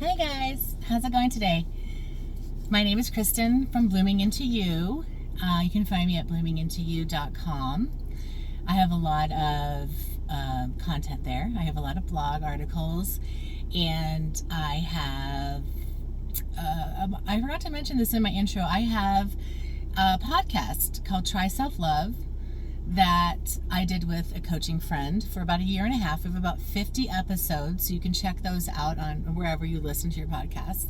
Hi guys, how's it going today? My name is Kristen from Blooming Into You. You can find me at bloomingintoyou.com. I have a lot of content there. I have a lot of blog articles, and I have, I forgot to mention this in my intro, I have a podcast called Try Self Love that I did with a coaching friend for about a year and a half. We have about 50 episodes, so you can check those out on wherever you listen to your podcasts.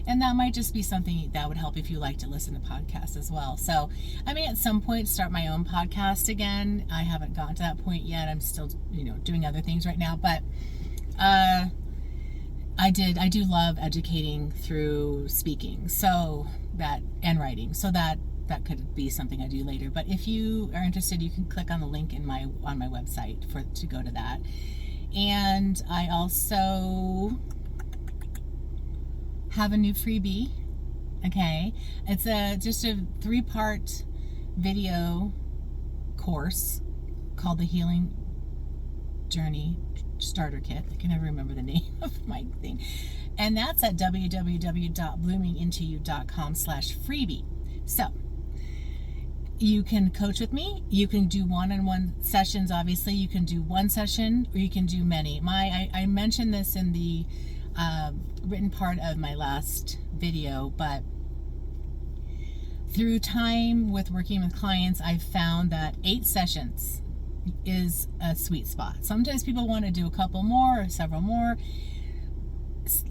And that might just be something that would help if you like to listen to podcasts as well. So I may at some point start my own podcast again. I haven't gotten to that point yet. I'm still, doing other things right now, but I do love educating through speaking, and writing. So that could be something I do later. But if you are interested, you can click on the link on my website to go to that. And I also have a new freebie. Okay, it's just a 3-part video course called the Healing Journey Starter Kit. I can never remember the name of my thing, and that's at www.bloomingintoyou.com/freebie. So you can coach with me. You can do one-on-one sessions. Obviously, you can do one session, or you can do many. I mentioned this in the written part of my last video, but through time with working with clients, I've found that 8 sessions is a sweet spot. Sometimes people want to do a couple more or several more.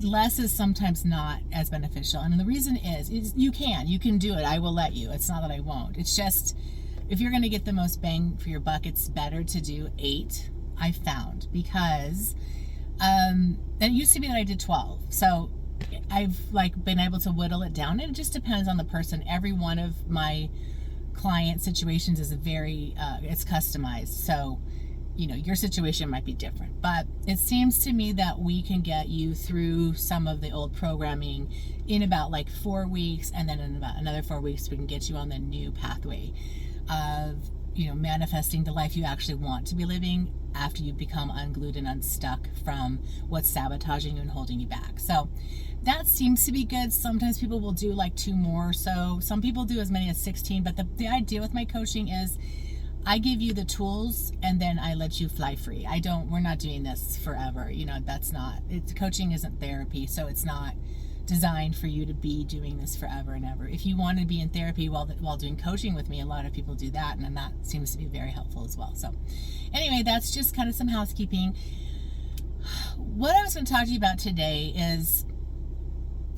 Less is sometimes not as beneficial, and the reason is you can do it. I will let you. It's not that I won't. It's just, if you're going to get the most bang for your buck, it's better to do 8, I found, because it used to be that I did 12. So I've been able to whittle it down, and it just depends on the person. Every one of my client situations is it's customized. So your situation might be different, but it seems to me that we can get you through some of the old programming in about 4 weeks, and then in about another 4 weeks we can get you on the new pathway of manifesting the life you actually want to be living after you become unglued and unstuck from what's sabotaging you and holding you back. So that seems to be good. Sometimes people will do 2 more, so some people do as many as 16, but the idea with my coaching is I give you the tools, and then I let you fly free. We're not doing this forever. Coaching isn't therapy, so it's not designed for you to be doing this forever and ever. If you want to be in therapy while doing coaching with me, a lot of people do that, and that seems to be very helpful as well. So anyway, that's just kind of some housekeeping. What I was going to talk to you about today is,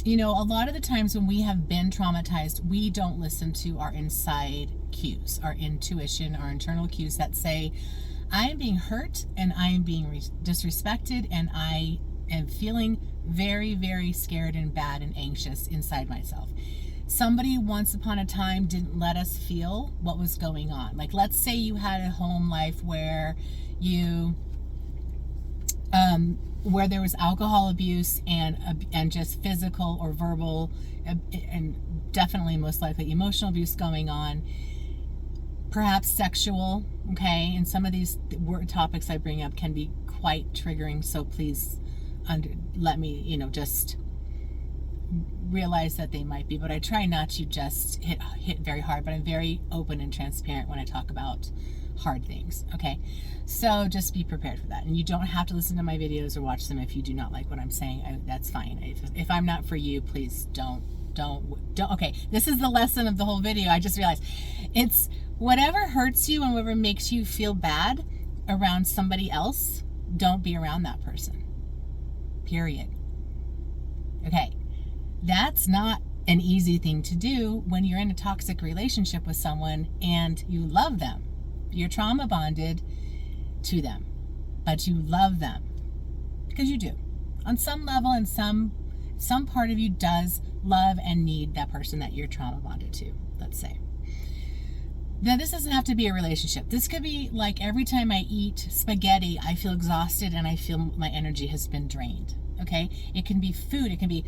a lot of the times when we have been traumatized, we don't listen to our inside cues, our intuition, our internal cues that say, I am being hurt, and I am being disrespected, and I am feeling very, very scared and bad and anxious inside myself. Somebody once upon a time didn't let us feel what was going on. Let's say you had a home life where where there was alcohol abuse and just physical or verbal and definitely most likely emotional abuse going on, perhaps sexual. Okay, and some of these topics I bring up can be quite triggering, so please let me just realize that they might be, but I try not to just hit very hard, but I'm very open and transparent when I talk about hard things. Okay, so just be prepared for that, and you don't have to listen to my videos or watch them if you do not like what I'm saying. That's fine. If I'm not for you, please don't. Okay, this is the lesson of the whole video. I just realized it's whatever hurts you and whatever makes you feel bad around somebody else, don't be around that person, period. Okay, that's not an easy thing to do when you're in a toxic relationship with someone and you love them. You're trauma bonded to them, but you love them, because you do. On some level, and some part of you does love and need that person that you're trauma bonded to, let's say. Now, this doesn't have to be a relationship. This could be every time I eat spaghetti, I feel exhausted and I feel my energy has been drained. Okay? It can be food. It can be,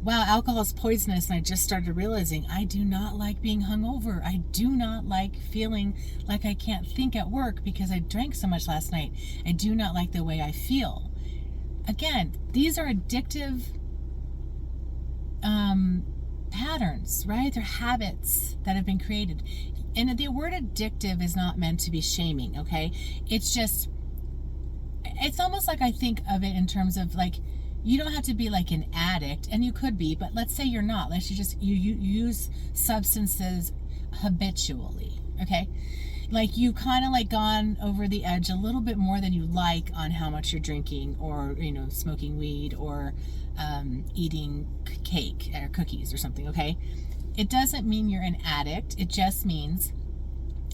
wow, alcohol is poisonous, and I just started realizing I do not like being hungover. I do not like feeling like I can't think at work because I drank so much last night. I do not like the way I feel. Again, these are addictive patterns, right? They're habits that have been created. And the word addictive is not meant to be shaming, okay? It's almost like I think of it in terms of like, you don't have to be like an addict, and you could be, but let's say you're not. Let's just, you use substances habitually, okay? Like you kind of like gone over the edge a little bit more than you like on how much you're drinking, or smoking weed, or eating cake or cookies or something, okay? It doesn't mean you're an addict. It just means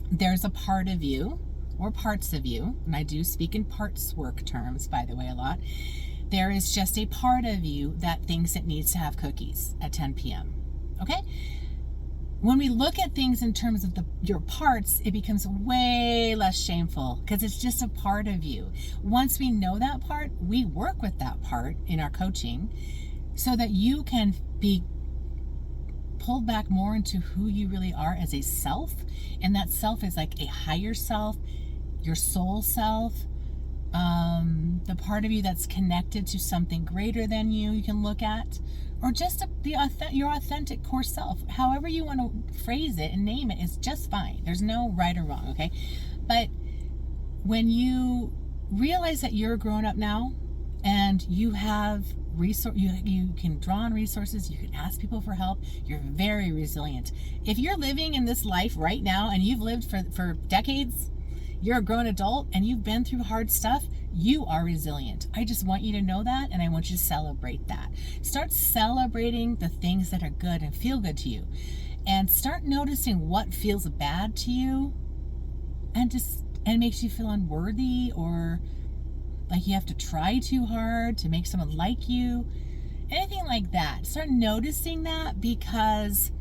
there's a part of you, or parts of you, and I do speak in parts work terms, by the way, a lot. There is just a part of you that thinks it needs to have cookies at 10 p.m. Okay? When we look at things in terms of your parts, it becomes way less shameful because it's just a part of you. Once we know that part, we work with that part in our coaching so that you can be pulled back more into who you really are as a self. And that self is like a higher self, your soul self, the part of you that's connected to something greater than you can look at, or just your authentic core self. However you want to phrase it and name it is just fine. There's no right or wrong, okay? But when you realize that you're a grown up now and you have you can draw on resources, you can ask people for help, you're very resilient. If you're living in this life right now and you've lived for decades, you're a grown adult and you've been through hard stuff, you are resilient. I just want you to know that, and I want you to celebrate that. Start celebrating the things that are good and feel good to you, and start noticing what feels bad to you and makes you feel unworthy, or like you have to try too hard to make someone like you. Anything like that. Start noticing that, because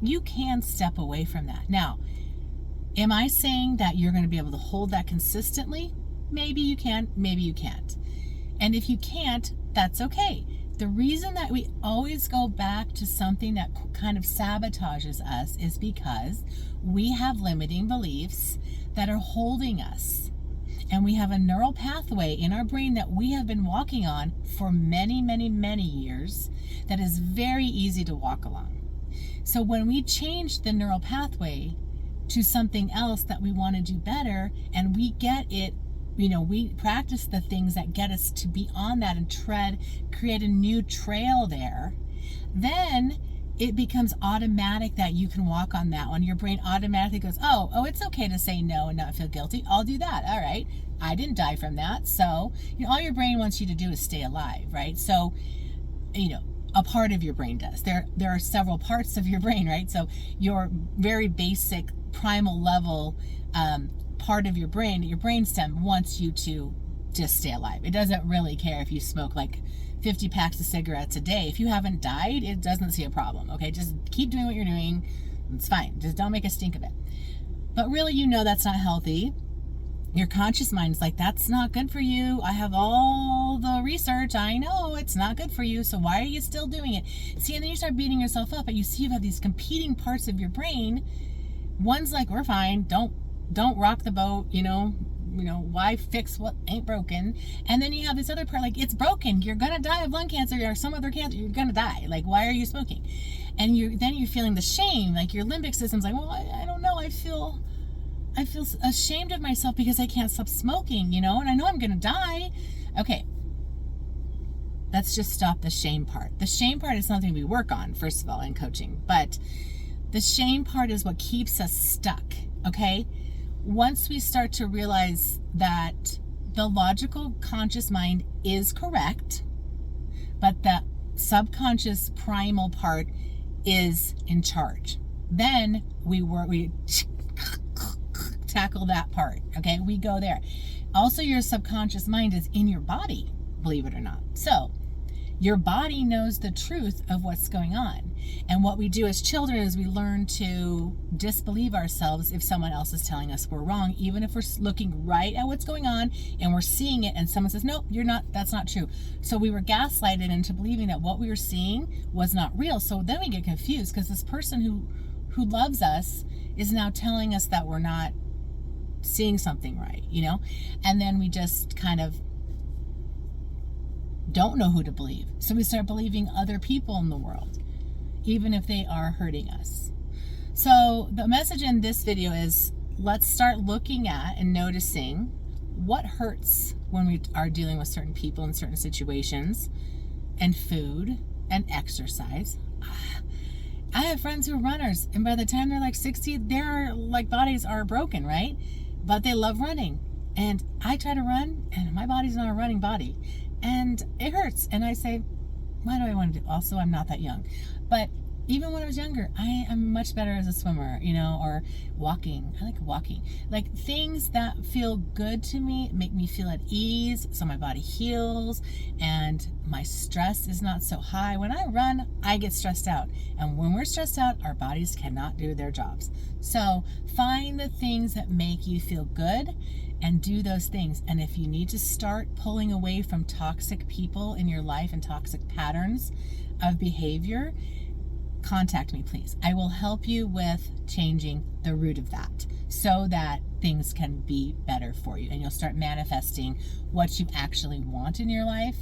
you can step away from that. Now, am I saying that you're going to be able to hold that consistently? Maybe you can, maybe you can't. And if you can't, that's okay. The reason that we always go back to something that kind of sabotages us is because we have limiting beliefs that are holding us. And we have a neural pathway in our brain that we have been walking on for many, many, many years that is very easy to walk along. So when we change the neural pathway to something else that we want to do better, and we get it, we practice the things that get us to be on that and create a new trail there, then it becomes automatic that you can walk on that one. Your brain automatically goes, oh, it's okay to say no and not feel guilty. I'll do that. All right. I didn't die from that. So, all your brain wants you to do is stay alive, right? So, a part of your brain does. There are several parts of your brain, right? So your very basic primal level part of your brainstem wants you to just stay alive. It doesn't really care if you smoke like 50 packs of cigarettes a day. If you haven't died, it doesn't see a problem, okay? Just keep doing what you're doing. It's fine. Just don't make a stink of it. But really, that's not healthy. Your conscious mind is like, that's not good for you. I have all the research. I know it's not good for you. So why are you still doing it? See, and then you start beating yourself up, and you see you have these competing parts of your brain. One's like, we're fine. Don't rock the boat. Why fix what ain't broken? And then you have this other part, like, it's broken. You're gonna die of lung cancer or some other cancer. You're gonna die. Like, why are you smoking? And you're feeling the shame. Like, your limbic system's like, well, I don't know. I feel ashamed of myself because I can't stop smoking, and I know I'm gonna die. Okay, let's just stop the shame part. The shame part is something we work on, first of all, in coaching, but the shame part is what keeps us stuck, okay? Once we start to realize that the logical conscious mind is correct, but the subconscious primal part is in charge, then we tackle that part, okay? We go there. Also, your subconscious mind is in your body, believe it or not. So your body knows the truth of what's going on. And what we do as children is we learn to disbelieve ourselves if someone else is telling us we're wrong, even if we're looking right at what's going on and we're seeing it and someone says, nope, you're not, that's not true. So we were gaslighted into believing that what we were seeing was not real. So then we get confused because this person who loves us is now telling us that we're not seeing something right, And then we just kind of don't know who to believe. So we start believing other people in the world, even if they are hurting us. So the message in this video is, let's start looking at and noticing what hurts when we are dealing with certain people in certain situations, and food and exercise. I have friends who are runners, and by the time they're like 60, their like bodies are broken, right? But they love running. And I try to run, and my body's not a running body. And it hurts. And I say, why do I want to do? Also, I'm not that young. But even when I was younger, I am much better as a swimmer, you know, or walking. I like walking. Like things that feel good to me, make me feel at ease, so my body heals and my stress is not so high. When I run, I get stressed out. And when we're stressed out, our bodies cannot do their jobs. So find the things that make you feel good and do those things. And if you need to start pulling away from toxic people in your life and toxic patterns of behavior, contact me, please. I will help you with changing the root of that so that things can be better for you and you'll start manifesting what you actually want in your life,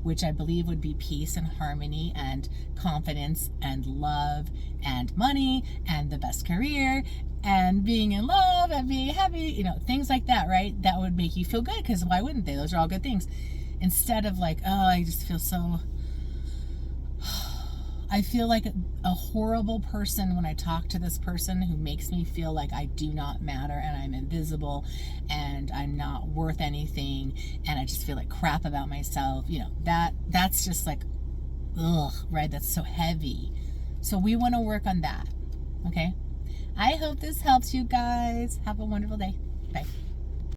which I believe would be peace and harmony and confidence and love and money and the best career and being in love and being happy, you know, things like that, right? That would make you feel good, because why wouldn't they? Those are all good things. Instead of like, oh, I just feel so... I feel like a horrible person when I talk to this person who makes me feel like I do not matter and I'm invisible and I'm not worth anything and I just feel like crap about myself. You know, that's just like, ugh, right? That's so heavy. So we want to work on that, okay? I hope this helps you guys. Have a wonderful day. Bye.